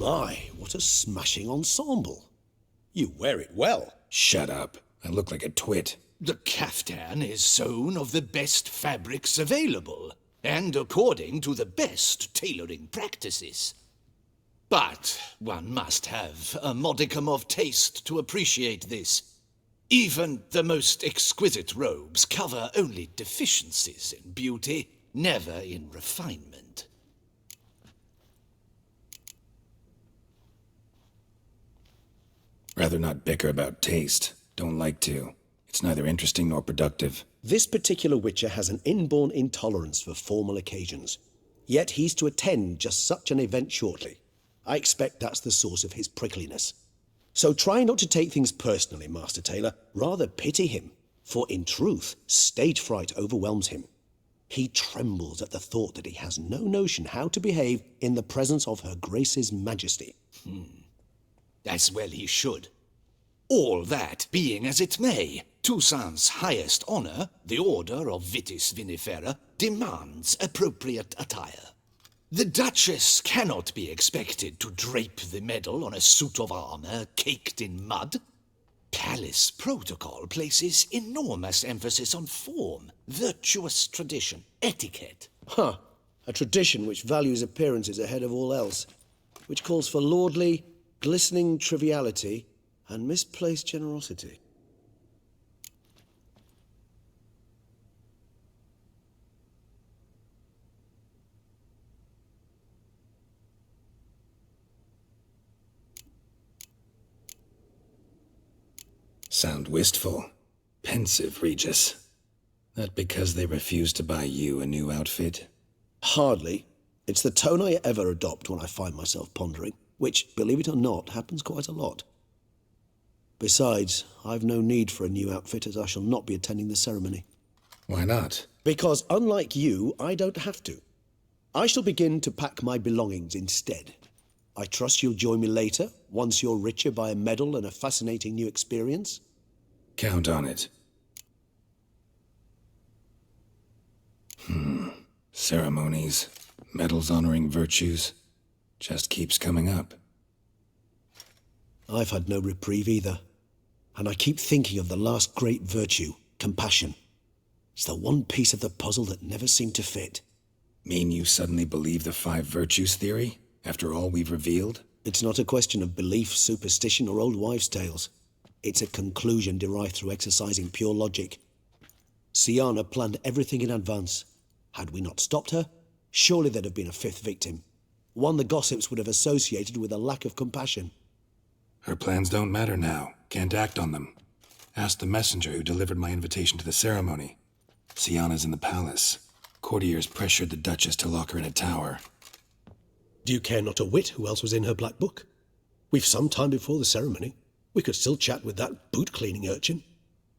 My, what a smashing ensemble. You wear it well. Shut up. I look like a twit. The caftan is sewn of the best fabrics available, and according to the best tailoring practices. But one must have a modicum of taste to appreciate this. Even the most exquisite robes cover only deficiencies in beauty, never in refinement. Rather not bicker about taste. Don't like to. It's neither interesting nor productive. This particular Witcher has an inborn intolerance for formal occasions. Yet he's to attend just such an event shortly. I expect that's the source of his prickliness. So try not to take things personally, Master Tailor. Rather pity him. For in truth, stage fright overwhelms him. He trembles at the thought that he has no notion how to behave in the presence of Her Grace's Majesty. As well he should. All that being as it may, Toussaint's highest honor, the Order of Vitis Vinifera, demands appropriate attire. The Duchess cannot be expected to drape the medal on a suit of armor caked in mud. Palace protocol places enormous emphasis on form, virtuous tradition, etiquette. Huh. A tradition which values appearances ahead of all else. Which calls for lordly, glistening triviality and misplaced generosity. Sound wistful. Pensive, Regis. That because they refuse to buy you a new outfit? Hardly. It's the tone I ever adopt when I find myself pondering, which, believe it or not, happens quite a lot. Besides, I've no need for a new outfit as I shall not be attending the ceremony. Why not? Because unlike you, I don't have to. I shall begin to pack my belongings instead. I trust you'll join me later, once you're richer by a medal and a fascinating new experience. Count on it. Ceremonies, medals honoring virtues, just keeps coming up. I've had no reprieve either. And I keep thinking of the last great virtue, compassion. It's the one piece of the puzzle that never seemed to fit. Mean you suddenly believe the 5 virtues theory, after all we've revealed? It's not a question of belief, superstition, or old wives' tales. It's a conclusion derived through exercising pure logic. Siana planned everything in advance. Had we not stopped her, surely there'd have been a 5th victim. One the gossips would have associated with a lack of compassion. Her plans don't matter now. Can't act on them. Ask the messenger who delivered my invitation to the ceremony. Siana's in the palace. Courtiers pressured the Duchess to lock her in a tower. Do you care not a whit who else was in her black book? We've some time before the ceremony. We could still chat with that boot-cleaning urchin.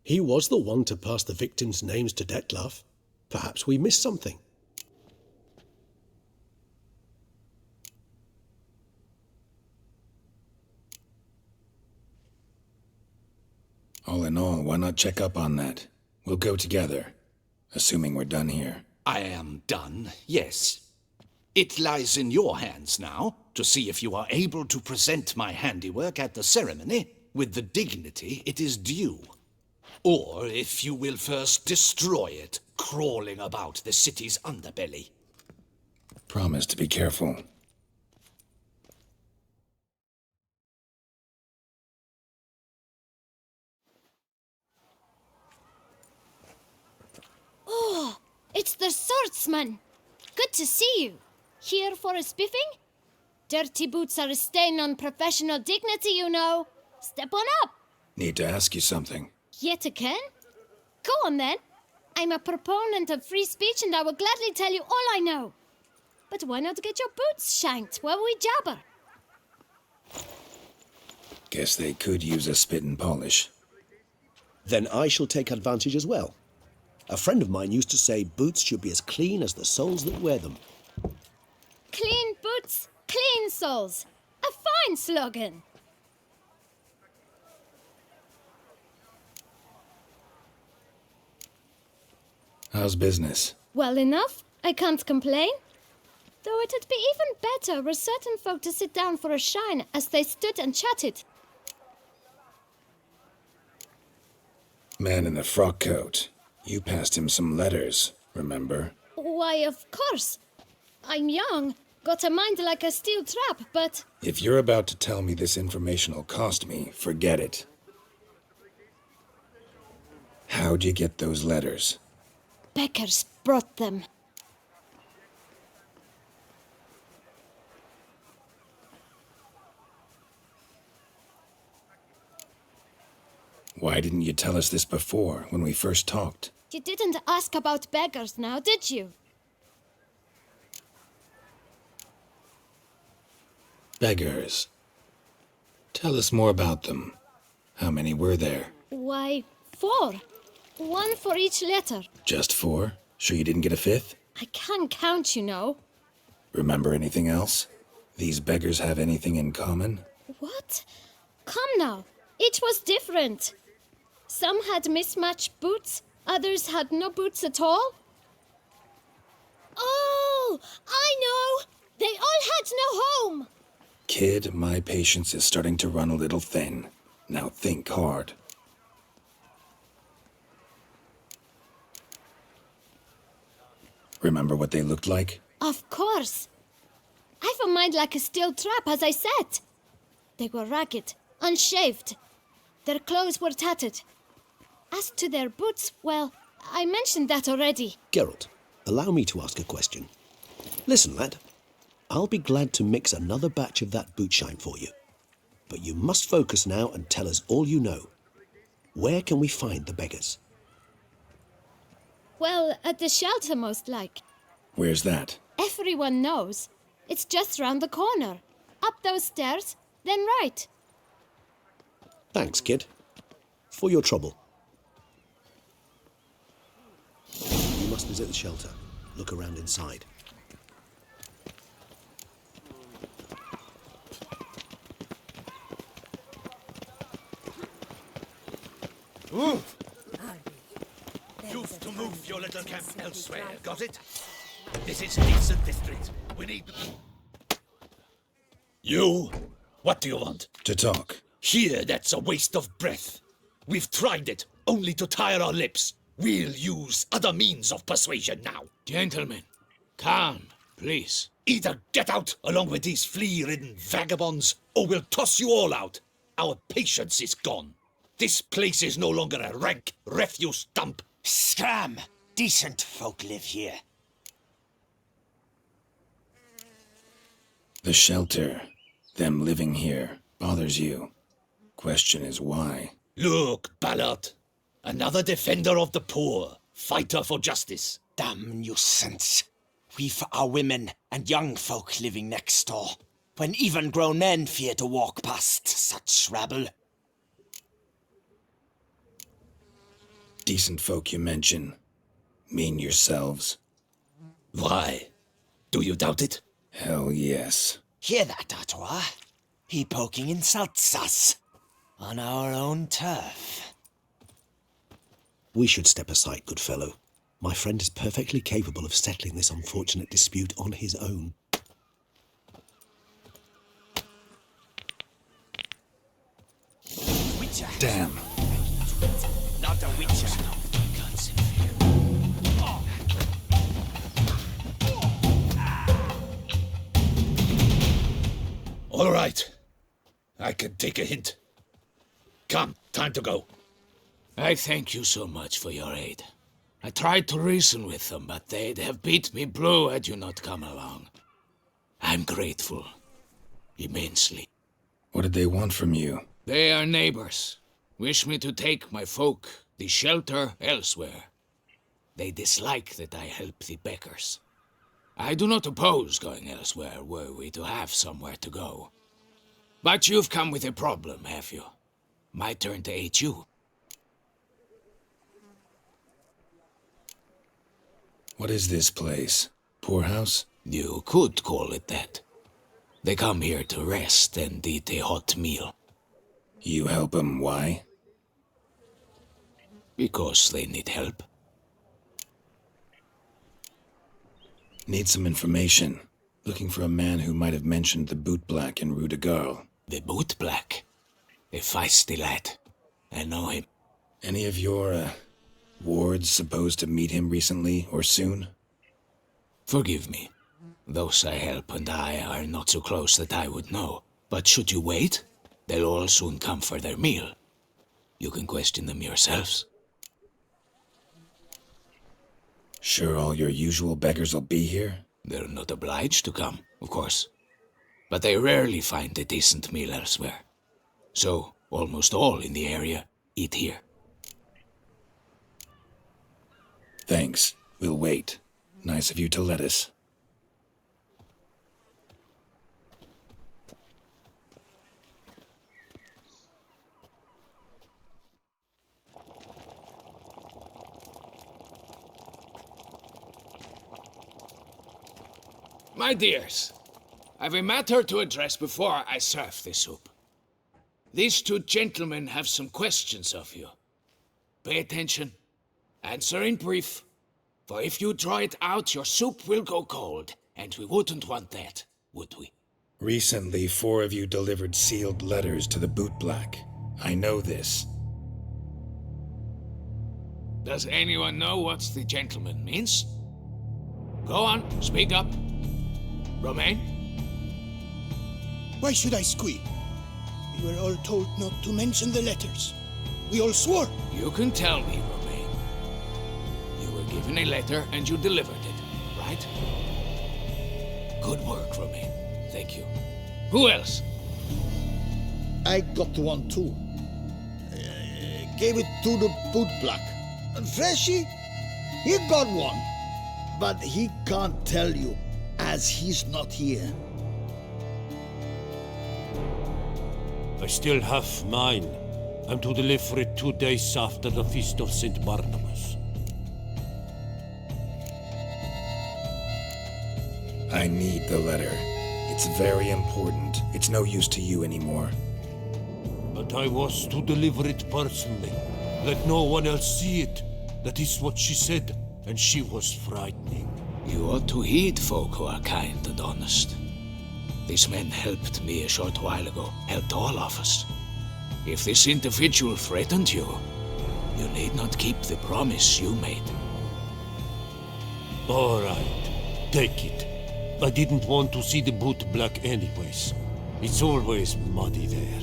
He was the one to pass the victims' names to Dettlaff. Perhaps we missed something. All in all, why not check up on that? We'll go together, assuming we're done here. I am done, yes. It lies in your hands now to see if you are able to present my handiwork at the ceremony with the dignity it is due. Or if you will first destroy it, crawling about the city's underbelly. Promise to be careful. Oh, it's the swordsman. Good to see you. Here for a spiffing? Dirty boots are a stain on professional dignity, you know. Step on up. Need to ask you something. Yet again? Go on then. I'm a proponent of free speech and I will gladly tell you all I know. But why not get your boots shanked while we jabber? Guess they could use a spit and polish. Then I shall take advantage as well. A friend of mine used to say boots should be as clean as the soles that wear them. Clean boots, clean soles. A fine slogan. How's business? Well enough. I can't complain. Though it'd be even better were certain folk to sit down for a shine as they stood and chatted. Man in the frock coat. You passed him some letters, remember? Why, of course. I'm young, got a mind like a steel trap, but... If you're about to tell me this information will cost me, forget it. How'd you get those letters? Beggars brought them. Why didn't you tell us this before, when we first talked? You didn't ask about beggars now, did you? Beggars. Tell us more about them. How many were there? Why, 4. 1 for each letter. Just 4? Sure you didn't get a 5th? I can't count, you know. Remember anything else? These beggars have anything in common? What? Come now. Each was different. Some had mismatched boots, others had no boots at all. Oh, I know! They all had no home! Kid, my patience is starting to run a little thin. Now think hard. Remember what they looked like? Of course. I've a mind like a steel trap, as I said. They were ragged, unshaved. Their clothes were tattered. As to their boots, well, I mentioned that already. Geralt, allow me to ask a question. Listen, lad. I'll be glad to mix another batch of that bootshine for you. But you must focus now and tell us all you know. Where can we find the beggars? Well, at the shelter, most like. Where's that? Everyone knows. It's just round the corner. Up those stairs, then right. Thanks, kid. For your trouble. You must visit the shelter. Look around inside. Move! You've to move your little camp elsewhere, got it? This is decent district. We need... You? What do you want? To talk. Here, that's a waste of breath. We've tried it, only to tire our lips. We'll use other means of persuasion now. Gentlemen, calm, please. Either get out along with these flea-ridden vagabonds, or we'll toss you all out. Our patience is gone. This place is no longer a rank refuse dump. Scram! Decent folk live here. The shelter, them living here, bothers you. Question is why? Look, Ballard. Another defender of the poor, fighter for justice. Damn nuisance. We've our women and young folk living next door, when even grown men fear to walk past such rabble. Decent folk you mention. Mean yourselves? Why? Do you doubt it? Hell yes. Hear that, Artois? He poking insults us. On our own turf. We should step aside, good fellow. My friend is perfectly capable of settling this unfortunate dispute on his own. Witcher. Damn. Not a witcher. All right. I can take a hint. Come, time to go. I thank you so much for your aid. I tried to reason with them, but they'd have beat me blue had you not come along. I'm grateful. Immensely. What did they want from you? They are neighbors. Wish me to take my folk, the shelter, elsewhere. They dislike that I help the beggars. I do not oppose going elsewhere were we to have somewhere to go. But you've come with a problem, have you? My turn to aid you. What is this place? Poorhouse? You could call it that. They come here to rest and eat a hot meal. You help them, why? Because they need help. Need some information. Looking for a man who might have mentioned the bootblack in Rue de Garl. The bootblack. A feisty lad. I know him. Any of your, wards supposed to meet him recently or soon? Forgive me. Those I help and I are not so close that I would know. But should you wait, they'll all soon come for their meal. You can question them yourselves. Sure all your usual beggars will be here? They're not obliged to come, of course. But they rarely find a decent meal elsewhere. So, almost all in the area eat here. Thanks. We'll wait. Nice of you to let us. My dears, I've a matter to address before I serve the soup. These two gentlemen have some questions of you. Pay attention. Answer in brief. For if you draw it out, your soup will go cold, and we wouldn't want that, would we? Recently, 4 of you delivered sealed letters to the bootblack. I know this. Does anyone know what the gentleman means? Go on, speak up. Romain? Why should I squeal? We were all told not to mention the letters. We all swore. You can tell me, Romain. You were given a letter and you delivered it, right? Good work, Romain. Thank you. Who else? I got one too. Gave it to the bootblack. And Freshy, he got one. But he can't tell you, as he's not here. I still have mine. I'm to deliver it 2 days after the Feast of St. Barnabas. I need the letter. It's very important. It's no use to you anymore. But I was to deliver it personally. Let no one else see it. That is what she said, and she was frightening. You ought to heed folk who are kind and honest. These men helped me a short while ago, helped all of us. If this individual threatened you, you need not keep the promise you made. All right, take it. I didn't want to see the bootblack anyways. It's always muddy there.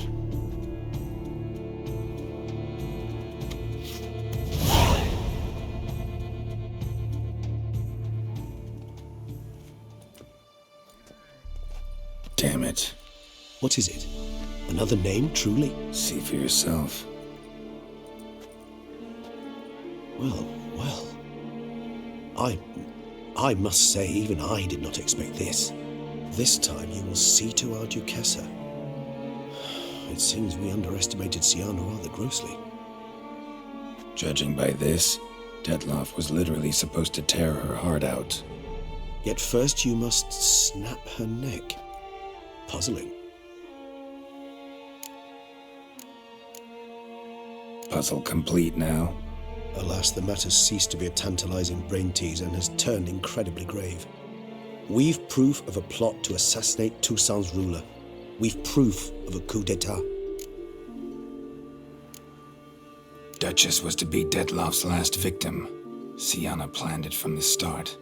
Damn it. What is it? Another name, truly? See for yourself. Well. I must say, even I did not expect this. This time you will see to our Duchessa. It seems we underestimated Siana rather grossly. Judging by this, Detloff was literally supposed to tear her heart out. Yet first you must snap her neck. Puzzling. Puzzle complete now. Alas, the matter's ceased to be a tantalizing brain tease and has turned incredibly grave. We've proof of a plot to assassinate Toussaint's ruler. We've proof of a coup d'etat. Duchess was to be Detloff's last victim. Siana planned it from the start.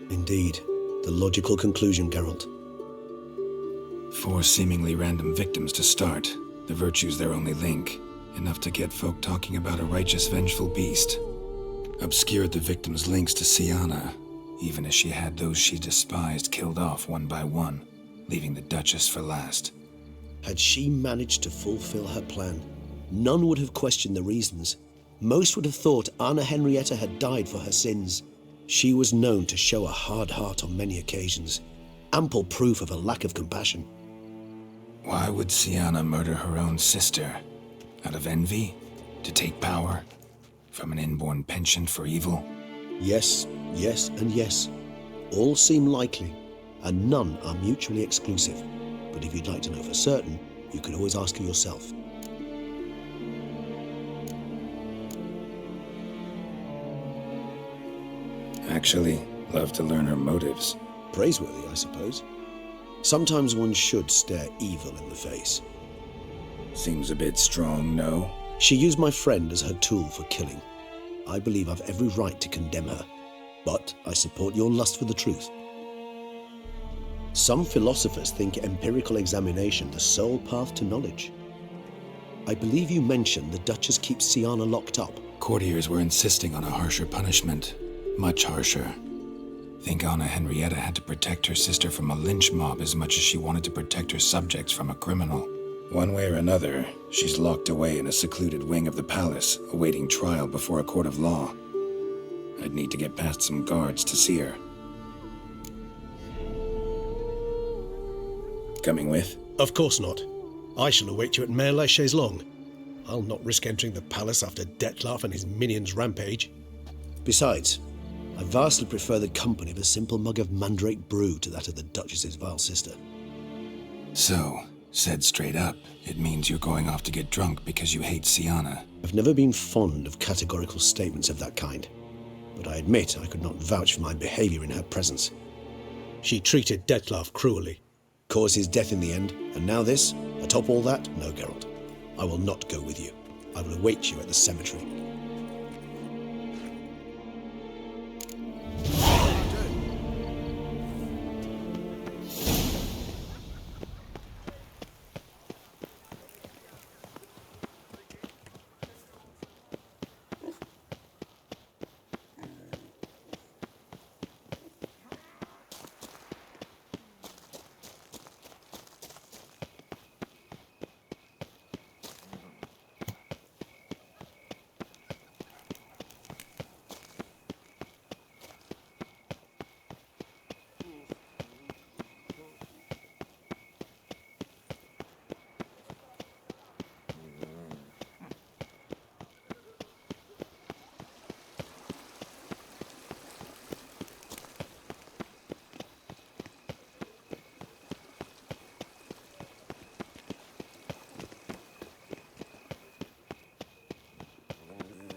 Indeed. The logical conclusion, Geralt. 4 seemingly random victims to start. The virtue's their only link. Enough to get folk talking about a righteous, vengeful beast. Obscured the victims' links to Siana, even as she had those she despised killed off one by one, leaving the Duchess for last. Had she managed to fulfill her plan, none would have questioned the reasons. Most would have thought Anna Henrietta had died for her sins. She was known to show a hard heart on many occasions. Ample proof of a lack of compassion. Why would Siana murder her own sister? Out of envy? To take power? From an inborn penchant for evil? Yes, yes, and yes. All seem likely, and none are mutually exclusive. But if you'd like to know for certain, you can always ask her yourself. Actually, love to learn her motives. Praiseworthy, I suppose. Sometimes one should stare evil in the face. Seems a bit strong, no? She used my friend as her tool for killing. I believe I've every right to condemn her, but I support your lust for the truth. Some philosophers think empirical examination the sole path to knowledge. I believe you mentioned the Duchess keeps Siana locked up. Courtiers were insisting on a harsher punishment. Much harsher. Think Anna Henrietta had to protect her sister from a lynch mob as much as she wanted to protect her subjects from a criminal. One way or another, she's locked away in a secluded wing of the palace, awaiting trial before a court of law. I'd need to get past some guards to see her. Coming with? Of course not. I shall await you at Mare la Chaise-Longue. I'll not risk entering the palace after Dettlaff and his minions rampage. Besides, I vastly prefer the company of a simple mug of mandrake brew to that of the Duchess's vile sister. So, said straight up, it means you're going off to get drunk because you hate Siana. I've never been fond of categorical statements of that kind, but I admit I could not vouch for my behavior in her presence. She treated Dettlaff cruelly, caused his death in the end, and now this? Atop all that, no, Geralt. I will not go with you. I will await you at the cemetery.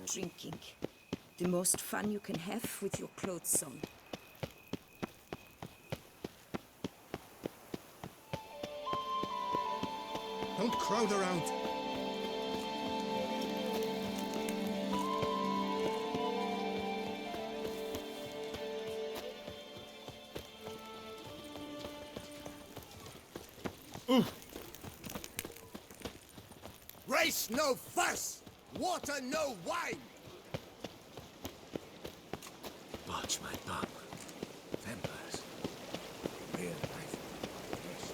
Drinking. The most fun you can have with your clothes on. Don't crowd around. Race no fuss! Water no wine! Watch my pop. Vampires. Real life. Yes.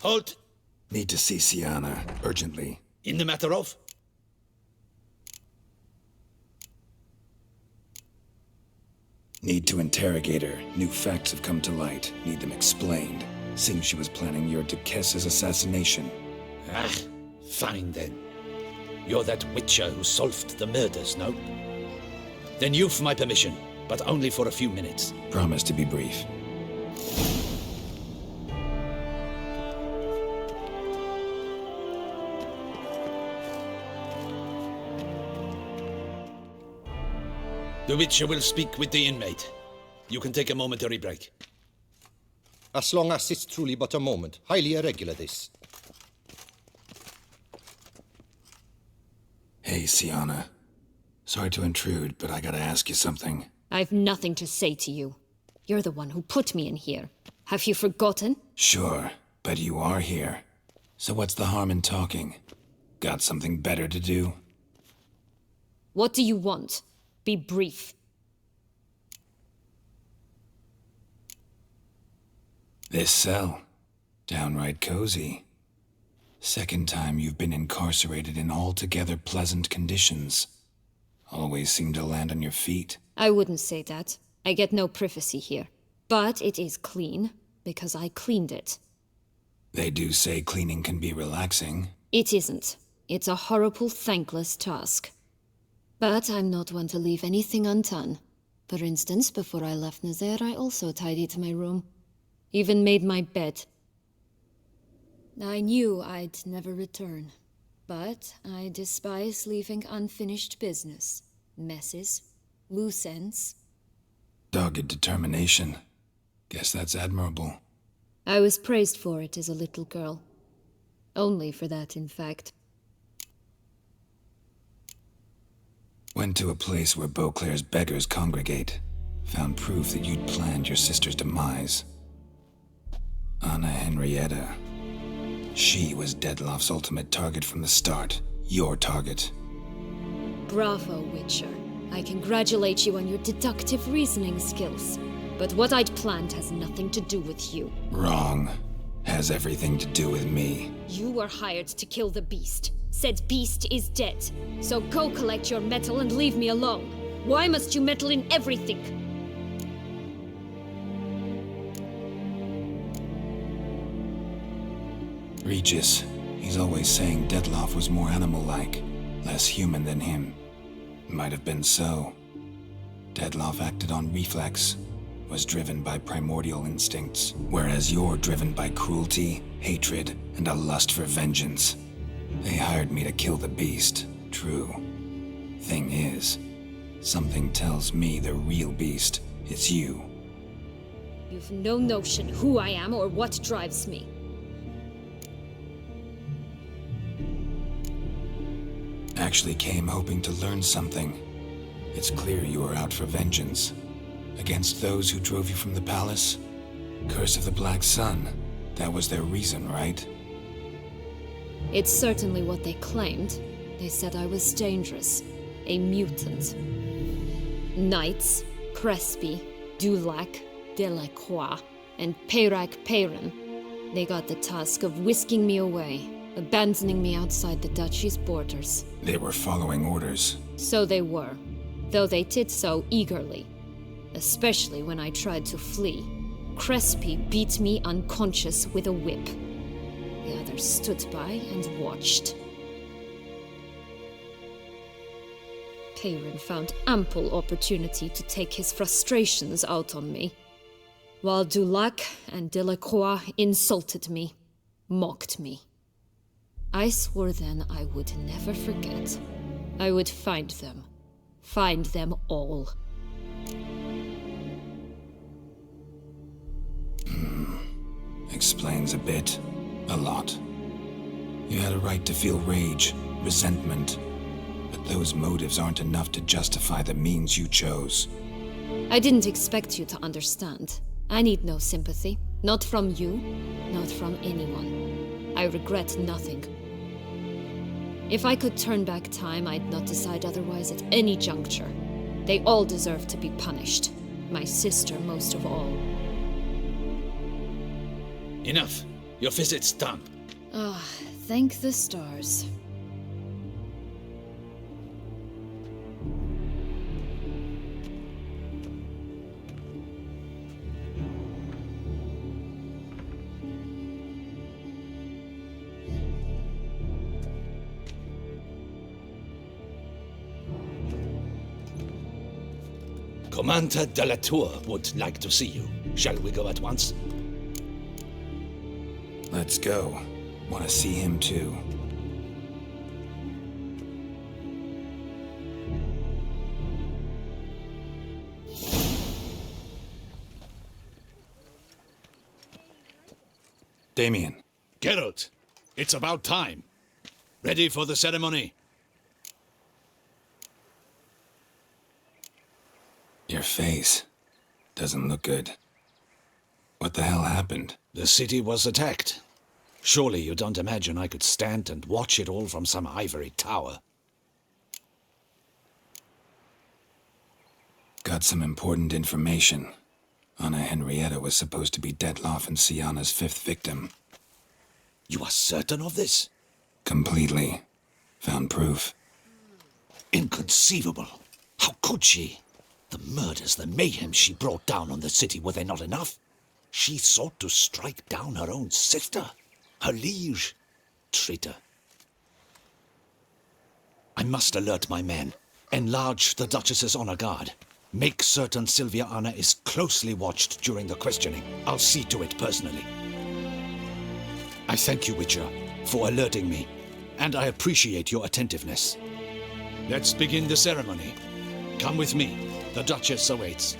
Halt! Need to see Siana, urgently. In the matter of? Need to interrogate her. New facts have come to light. Need them explained. Seems she was planning your Duquesse's assassination. Ah, fine then. You're that witcher who solved the murders, no? Then you've my permission, but only for a few minutes. Promise to be brief. The witcher will speak with the inmate. You can take a momentary break. As long as it's truly but a moment. Highly irregular, this. Hey, Siana. Sorry to intrude, but I gotta ask you something. I've nothing to say to you. You're the one who put me in here. Have you forgotten? Sure, but you are here. So what's the harm in talking? Got something better to do? What do you want? Be brief. This cell. Downright cozy. Second time you've been incarcerated in altogether pleasant conditions. Always seem to land on your feet. I wouldn't say that. I get no privacy here. But it is clean, because I cleaned it. They do say cleaning can be relaxing. It isn't. It's a horrible, thankless task. But I'm not one to leave anything undone. For instance, before I left Nazaire, I also tidied my room. Even made my bed. I knew I'd never return. But I despise leaving unfinished business. Messes. Loose ends. Dogged determination. Guess that's admirable. I was praised for it as a little girl. Only for that, in fact. Went to a place where Beauclair's beggars congregate. Found proof that you'd planned your sister's demise. Anna Henrietta. She was Dettlaff's ultimate target from the start. Your target. Bravo, Witcher. I congratulate you on your deductive reasoning skills. But what I'd planned has nothing to do with you. Wrong. Has everything to do with me. You were hired to kill the beast. Said beast is dead. So go collect your metal and leave me alone. Why must you meddle in everything? Regis. He's always saying Dettlaff was more animal-like, less human than him. Might have been so. Dettlaff acted on reflex, was driven by primordial instincts, whereas you're driven by cruelty, hatred, and a lust for vengeance. They hired me to kill the beast, true. Thing is, something tells me the real beast is you. You've no notion who I am or what drives me. Actually came hoping to learn something. It's clear you are out for vengeance. Against those who drove you from the palace? Curse of the Black Sun. That was their reason, right? It's certainly what they claimed. They said I was dangerous. A mutant. Knights, Crespi, Dulac, Delacroix, and Peyrac Peyran. They got the task of whisking me away, abandoning me outside the duchy's borders. They were following orders. So they were, though they did so eagerly. Especially when I tried to flee. Crespi beat me unconscious with a whip. The others stood by and watched. Peyran found ample opportunity to take his frustrations out on me, while Dulac and Delacroix insulted me, mocked me. I swore then I would never forget. I would find them all. Explains a bit. A lot. You had a right to feel rage, resentment, but those motives aren't enough to justify the means you chose. I didn't expect you to understand. I need no sympathy. Not from you, not from anyone. I regret nothing. If I could turn back time, I'd not decide otherwise at any juncture. They all deserve to be punished. My sister most of all. Enough. Your visit's done. Ah, thank the stars. Commander de la Tour would like to see you. Shall we go at once? Let's go. Want to see him too. Damien. Geralt, it's about time. Ready for the ceremony? Your face doesn't look good. What the hell happened? The city was attacked. Surely you don't imagine I could stand and watch it all from some ivory tower. Got some important information. Anna Henrietta was supposed to be Detloff and Sienna's 5th victim. You are certain of this? Completely. Found proof. Inconceivable. How could she? The murders, the mayhem she brought down on the city, were they not enough? She sought to strike down her own sister, her liege. Traitor. I must alert my men. Enlarge the Duchess's honor guard. Make certain Sylvia Anna is closely watched during the questioning. I'll see to it personally. I thank you, Witcher, for alerting me, and I appreciate your attentiveness. Let's begin the ceremony. Come with me. The Duchess awaits.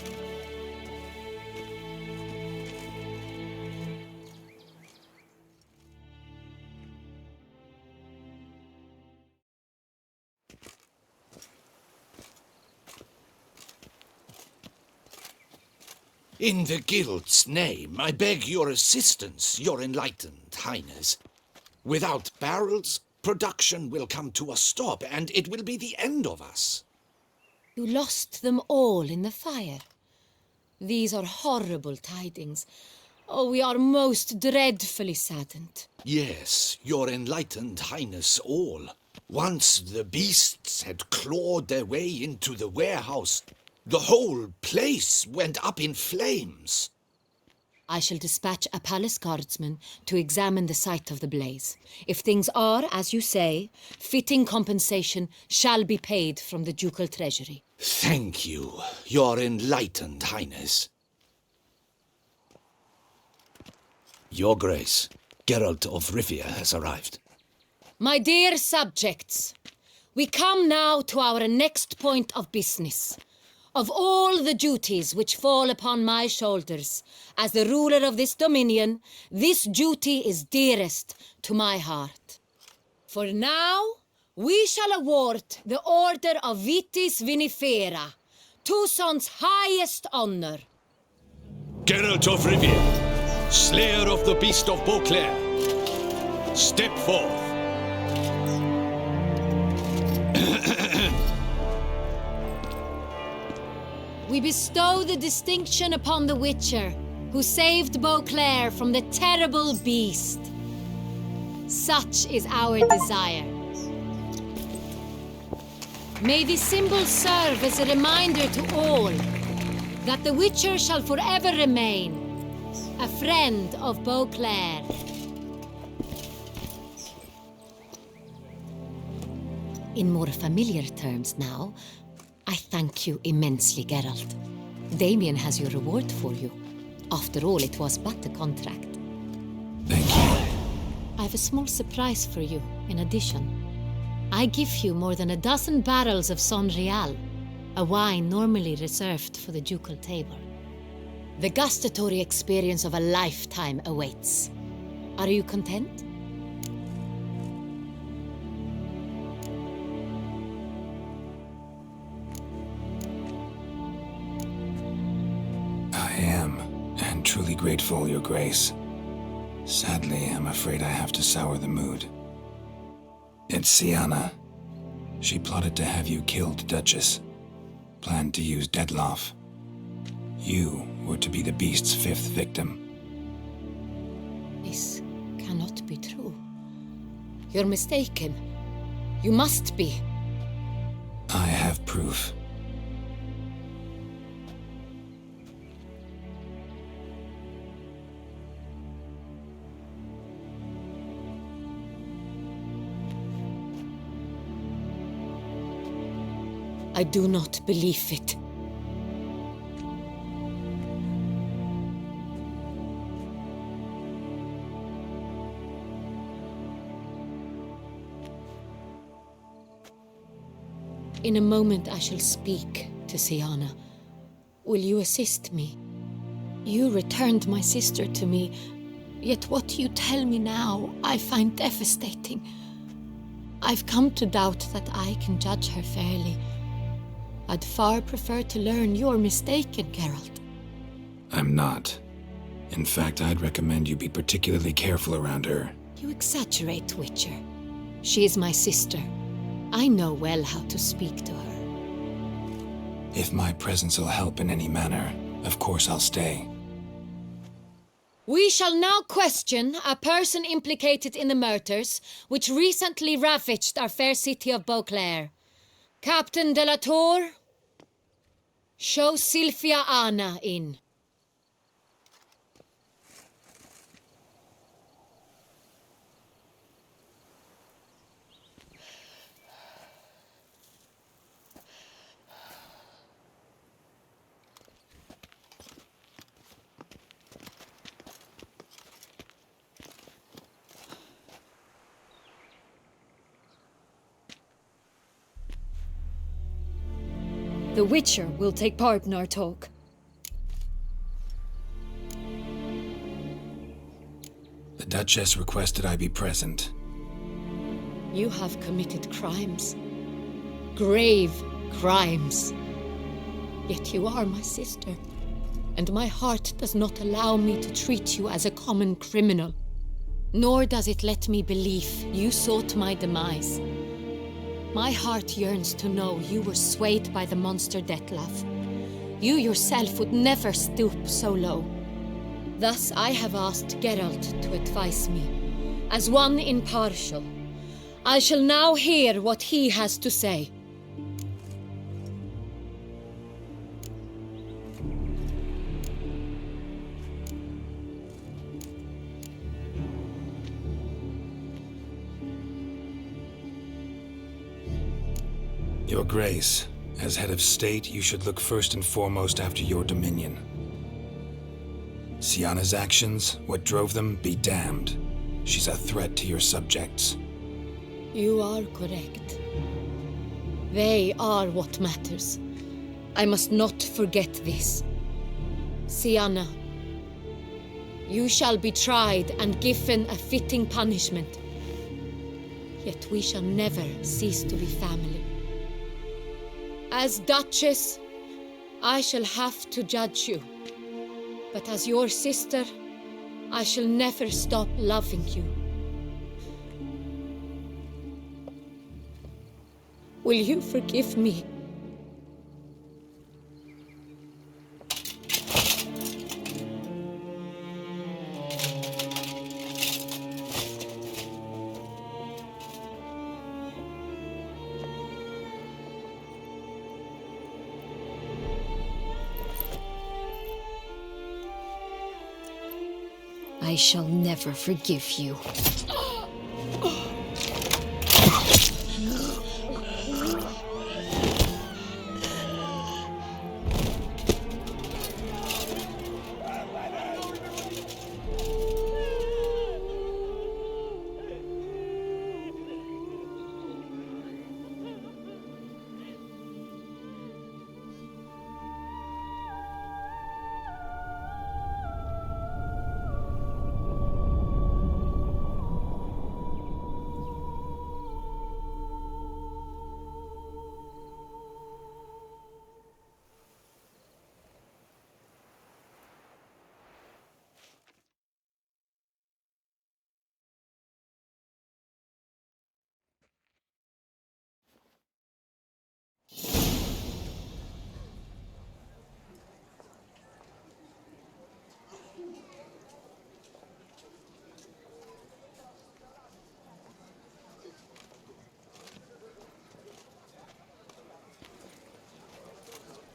In the Guild's name, I beg your assistance, your enlightened highness. Without barrels, production will come to a stop, and it will be the end of us. You lost them all in the fire. These are horrible tidings. Oh, we are most dreadfully saddened. Yes, your enlightened highness all. Once the beasts had clawed their way into the warehouse, the whole place went up in flames. I shall dispatch a palace guardsman to examine the site of the blaze. If things are, as you say, fitting compensation shall be paid from the ducal treasury. Thank you, your enlightened highness. Your Grace, Geralt of Rivia has arrived. My dear subjects, we come now to our next point of business. Of all the duties which fall upon my shoulders, as the ruler of this dominion, this duty is dearest to my heart. For now, we shall award the Order of Vitis Vinifera, Tuson's highest honor. Geralt of Rivia, slayer of the beast of Beauclair, step forth. We bestow the distinction upon the Witcher, who saved Beauclair from the terrible beast. Such is our desire. May the symbol serve as a reminder to all that the Witcher shall forever remain a friend of Beauclair. In more familiar terms now, I thank you immensely, Geralt. Damien has your reward for you. After all, it was but a contract. Thank you. I have a small surprise for you, in addition. I give you more than 12 barrels of Son Real, a wine normally reserved for the ducal table. The gustatory experience of a lifetime awaits. Are you content? I am, and truly grateful, Your Grace. Sadly, I'm afraid I have to sour the mood. It's Sienna. She plotted to have you killed, Duchess. Planned to use Detloff. You were to be the beast's 5th victim. This cannot be true. You're mistaken. You must be. I have proof. I do not believe it. In a moment I shall speak to Sienna. Will you assist me? You returned my sister to me, yet what you tell me now I find devastating. I've come to doubt that I can judge her fairly. I'd far prefer to learn you're mistaken, Geralt. I'm not. In fact, I'd recommend you be particularly careful around her, You exaggerate, Witcher. She is my sister. I know well how to speak to her. If my presence will help in any manner, of course I'll stay. We shall now question a person implicated in the murders which recently ravaged our fair city of Beauclair. Captain de la Tour, show Sylvia Anna in. The Witcher will take part in our talk. The Duchess requested I be present. You have committed crimes. Grave crimes. Yet you are my sister, and my heart does not allow me to treat you as a common criminal. Nor does it let me believe you sought my demise. My heart yearns to know you were swayed by the monster Dettlaff. You yourself would never stoop so low. Thus I have asked Geralt to advise me. As one impartial, I shall now hear what he has to say. Your Grace, as head of state, you should look first and foremost after your dominion. Syanna's actions, what drove them, be damned. She's a threat to your subjects. You are correct. They are what matters. I must not forget this. Syanna, you shall be tried and given a fitting punishment. Yet we shall never cease to be family. As Duchess, I shall have to judge you. But as your sister, I shall never stop loving you. Will you forgive me? I shall never forgive you.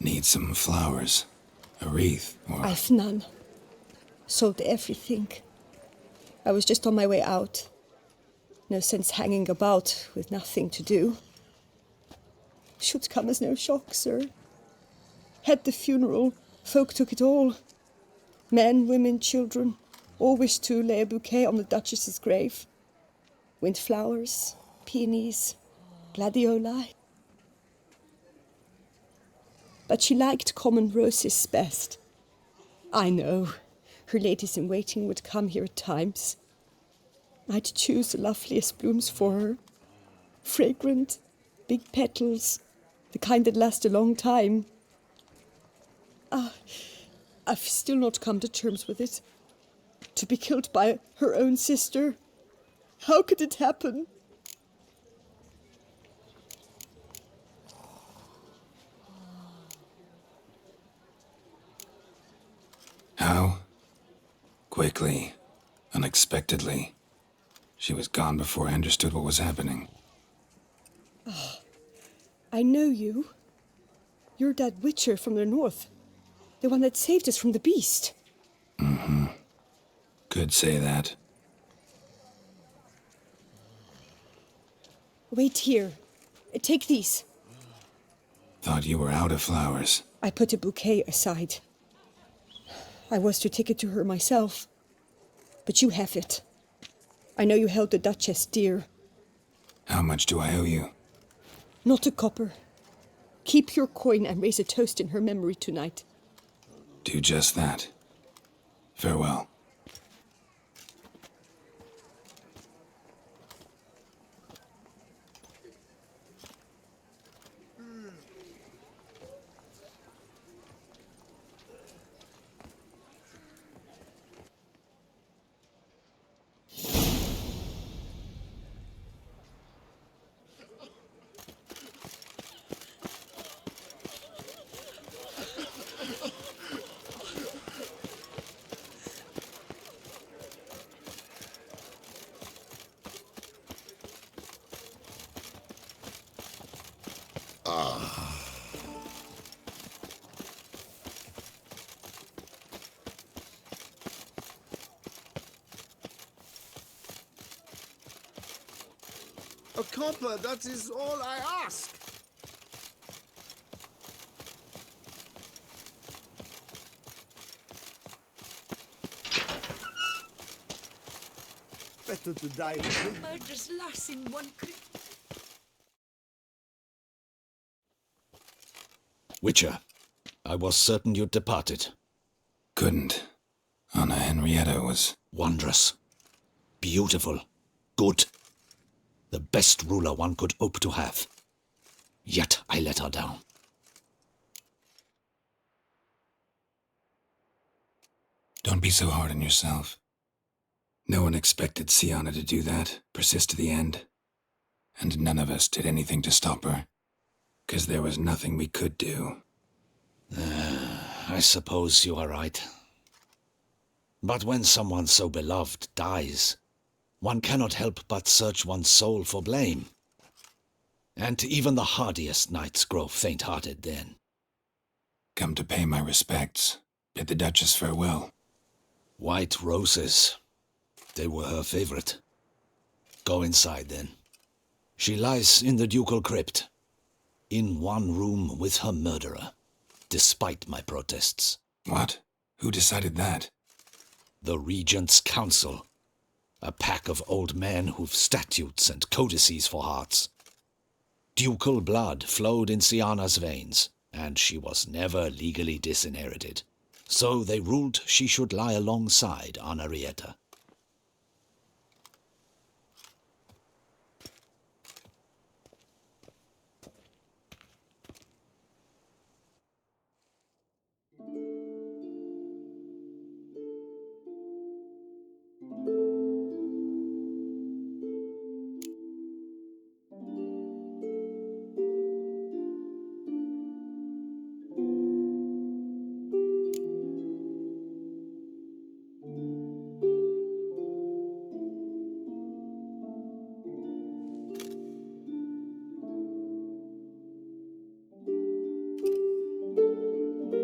Need some flowers. A wreath, or... I've none. Sold everything. I was just on my way out. No sense hanging about with nothing to do. Should come as no shock, sir. Had the funeral, folk took it all. Men, women, children, all wished to lay a bouquet on the Duchess's grave. Windflowers, peonies, gladioli. But she liked common roses best. I know, her ladies-in-waiting would come here at times. I'd choose the loveliest blooms for her. Fragrant, big petals, the kind that last a long time. I've still not come to terms with it. To be killed by her own sister, How could it happen? How? Quickly. Unexpectedly. She was gone before I understood what was happening. Oh, I know you. You're that witcher from the north. The one that saved us from the beast. Mm-hmm. Could say that. Wait here. Take these. Thought you were out of flowers. I put a bouquet aside. I was to take it to her myself. But you have it. I know you held the Duchess dear. How much do I owe you? Not a copper. Keep your coin and raise a toast in her memory tonight. Do just that. Farewell. A copper, that is all I ask. Better to die with him. Murder's lass in one creek. Witcher, I was certain you'd departed. Couldn't. Anna Henrietta was... wondrous. Beautiful. Good. The best ruler one could hope to have. Yet I let her down. Don't be so hard on yourself. No one expected Sienna to do that, persist to the end. And none of us did anything to stop her. 'Cause there was nothing we could do. I suppose you are right. But when someone so beloved dies, one cannot help but search one's soul for blame. And even the hardiest knights grow faint-hearted then. Come to pay my respects. Bid the Duchess farewell. White roses. They were her favorite. Go inside then. She lies in the ducal crypt, in one room with her murderer, despite my protests. What? Who decided that? The Regent's Council. A pack of old men who've statutes and codices for hearts. Ducal blood flowed in Sienna's veins, and she was never legally disinherited. So they ruled she should lie alongside Henrietta.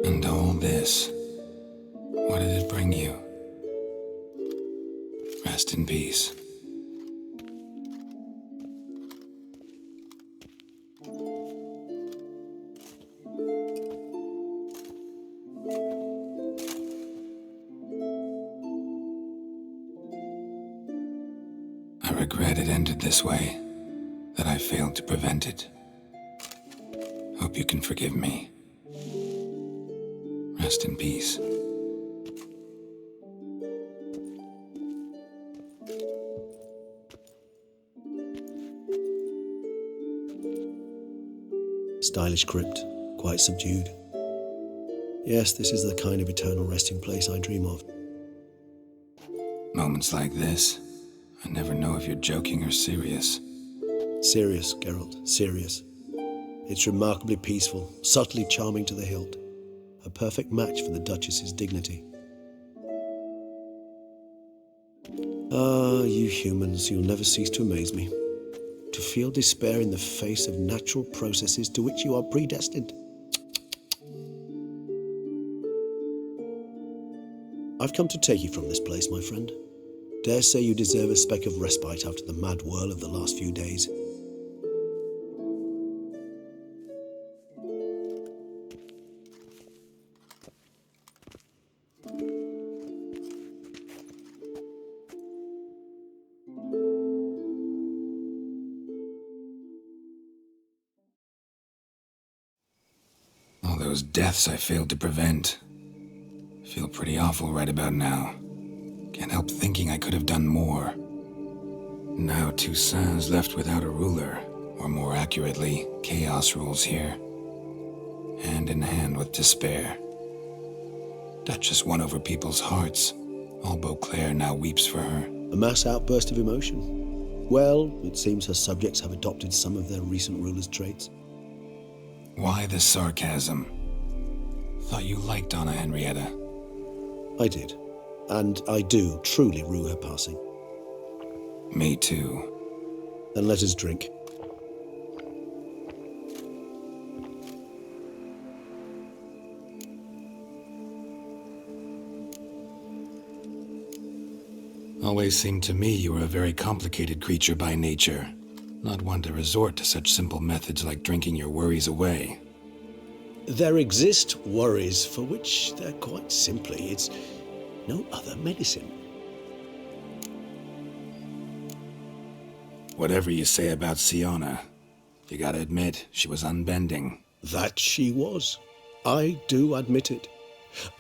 And all this, what did it bring you? Rest in peace. I regret it ended this way, that I failed to prevent it. Hope you can forgive me. Rest in peace. Stylish crypt, quite subdued. Yes, this is the kind of eternal resting place I dream of. Moments like this, I never know if you're joking or serious. Serious, Geralt, serious. It's remarkably peaceful, subtly charming to the hilt. A perfect match for the Duchess's dignity. Ah, you humans, you'll never cease to amaze me. To feel despair in the face of natural processes to which you are predestined. I've come to take you from this place, my friend. Dare say you deserve a speck of respite after the mad whirl of the last few days. All those deaths I failed to prevent. Feel pretty awful right about now. Can't help thinking I could have done more. Now Toussaint's left without a ruler, or more accurately, chaos rules here. Hand in hand with despair. Duchess won over people's hearts. All Beauclair now weeps for her. A mass outburst of emotion. Well, it seems her subjects have adopted some of their recent ruler's traits. Why the sarcasm? Thought you liked Donna Henrietta. I did. And I do truly rue her passing. Me too. Then let us drink. Always seemed to me you were a very complicated creature by nature. Not one to resort to such simple methods like drinking your worries away. There exist worries for which they're quite simply, it's no other medicine. Whatever you say about Siona, you gotta admit, she was unbending. That she was. I do admit it.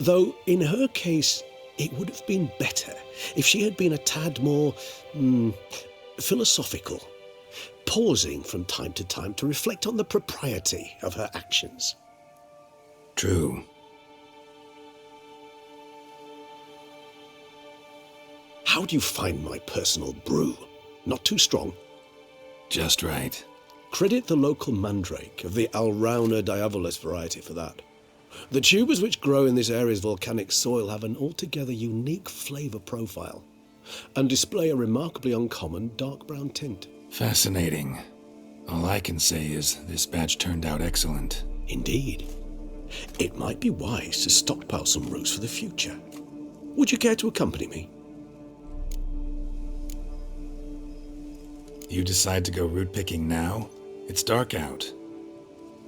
Though, in her case, it would have been better if she had been a tad more, philosophical, pausing from time to time to reflect on the propriety of her actions. True. How do you find my personal brew? Not too strong? Just right. Credit the local mandrake of the Alrauna diabolus variety for that. The tubers which grow in this area's volcanic soil have an altogether unique flavour profile and display a remarkably uncommon dark brown tint. Fascinating. All I can say is this batch turned out excellent. Indeed. It might be wise to stockpile some roots for the future. Would you care to accompany me? You decide to go root picking now? It's dark out.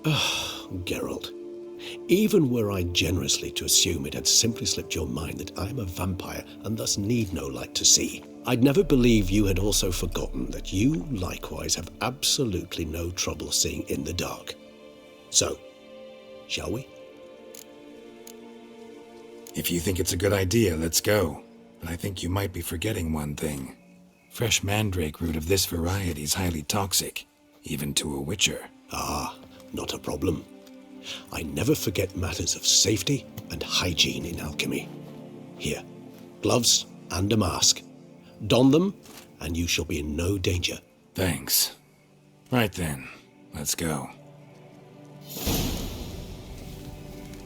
Geralt. Even were I generously to assume it had simply slipped your mind that I am a vampire and thus need no light to see, I'd never believe you had also forgotten that you likewise have absolutely no trouble seeing in the dark. So, shall we? If you think it's a good idea, let's go. But I think you might be forgetting one thing. Fresh mandrake root of this variety is highly toxic, even to a witcher. Ah, not a problem. I never forget matters of safety and hygiene in alchemy. Here, gloves and a mask. Don them, and you shall be in no danger. Thanks. Right then, let's go.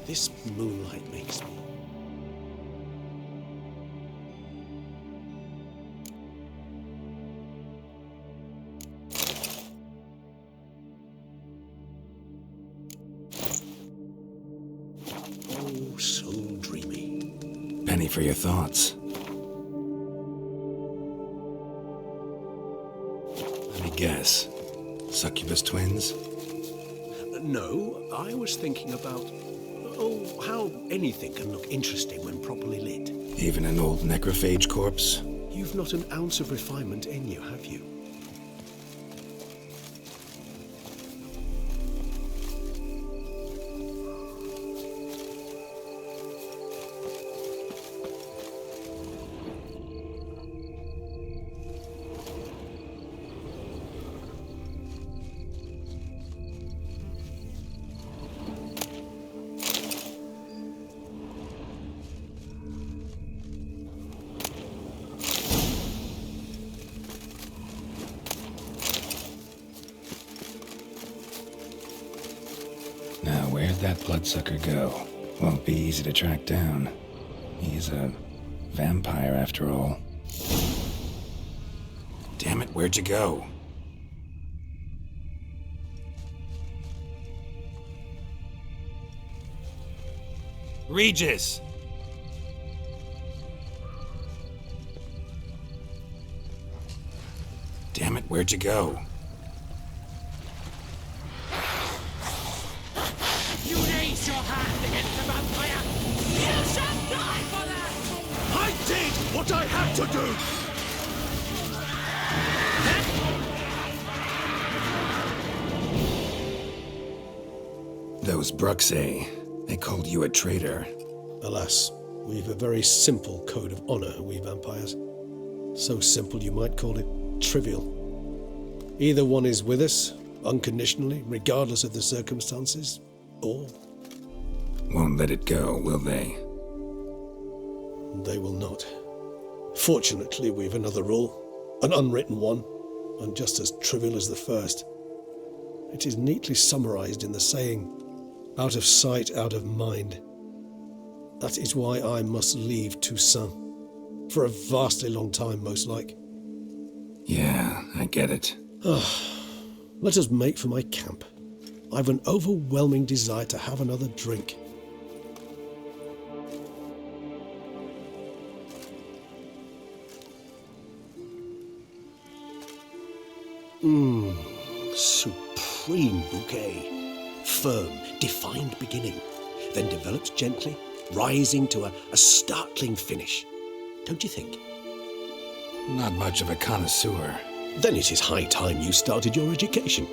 This moonlight makes me... Oh, so dreamy. Penny for your thoughts. Let me guess. Succubus twins? No, I was thinking about... Oh, how anything can look interesting when properly lit. Even an old necrophage corpse? You've not an ounce of refinement in you, have you? did that bloodsucker go? Won't be easy to track down. He's a vampire after all. Damn it, where'd you go? Regis! Damn it, where'd you go? You raise your hand against the vampire! You shall die for that! I did what I had to do! Those Bruxay, they called you a traitor. Alas, we've a very simple code of honor, we vampires. So simple you might call it trivial. Either one is with us, unconditionally, regardless of the circumstances, or... Won't let it go, will they? They will not. Fortunately, we've another rule, an unwritten one, and just as trivial as the first. It is neatly summarized in the saying, out of sight, out of mind. That is why I must leave Toussaint. For a vastly long time, most like. Yeah, I get it. Let us make for my camp. I've an overwhelming desire to have another drink. Supreme bouquet. Firm, defined beginning, then develops gently, rising to a startling finish. Don't you think? Not much of a connoisseur. Then it is high time you started your education.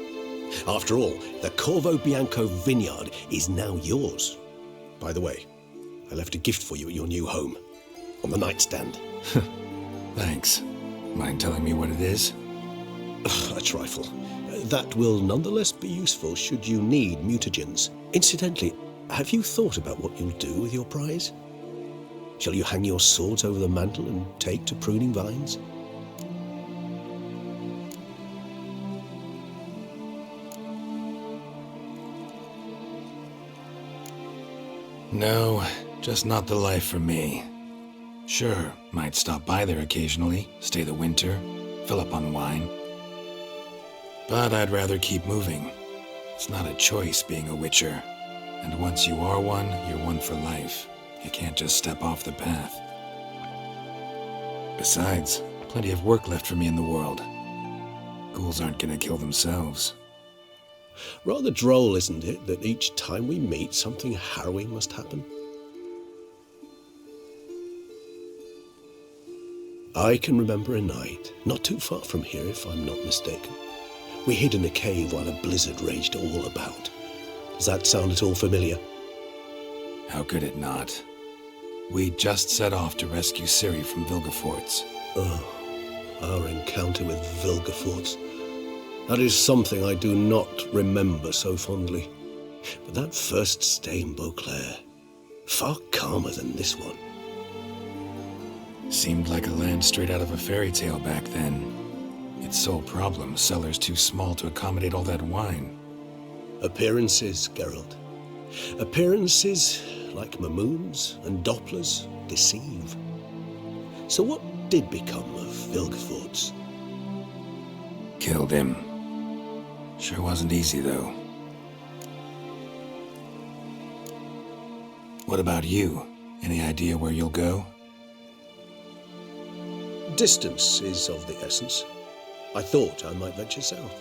After all, the Corvo Bianco vineyard is now yours. By the way, I left a gift for you at your new home. On the nightstand. Thanks. Mind telling me what it is? A trifle. That will nonetheless be useful should you need mutagens. Incidentally, have you thought about what you'll do with your prize? Shall you hang your swords over the mantle and take to pruning vines? No, just not the life for me. Sure, might stop by there occasionally, stay the winter, fill up on wine. But I'd rather keep moving. It's not a choice being a witcher. And once you are one, you're one for life. You can't just step off the path. Besides, plenty of work left for me in the world. Ghouls aren't gonna kill themselves. Rather droll, isn't it, that each time we meet, something harrowing must happen? I can remember a night, not too far from here if I'm not mistaken. We hid in a cave while a blizzard raged all about. Does that sound at all familiar? How could it not? We just set off to rescue Ciri from Vilgefortz. Oh, our encounter with Vilgefortz. That is something I do not remember so fondly. But that first stay in Beauclair, far calmer than this one. Seemed like a land straight out of a fairy tale back then. Its sole problem, cellars too small to accommodate all that wine. Appearances, Geralt. Appearances, like Mamoons and Dopplers, deceive. So what did become of Vilgefortz? Killed him. Sure wasn't easy, though. What about you? Any idea where you'll go? Distance is of the essence. I thought I might venture south.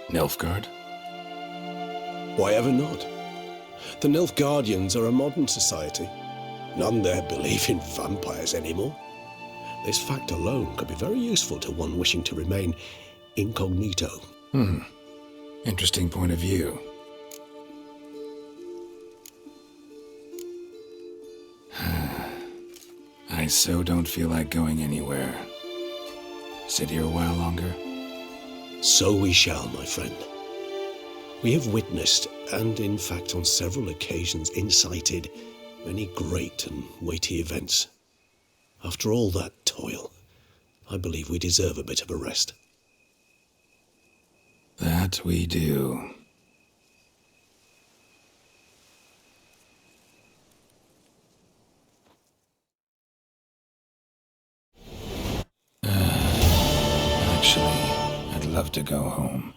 Nilfgaard? Why ever not? The Nilfgaardians are a modern society. None there believe in vampires anymore. This fact alone could be very useful to one wishing to remain incognito. Interesting point of view. I so don't feel like going anywhere. Sit here a while longer? So we shall, my friend. We have witnessed, and in fact on several occasions incited, many great and weighty events. After all that toil, I believe we deserve a bit of a rest. That we do. Actually, I'd love to go home.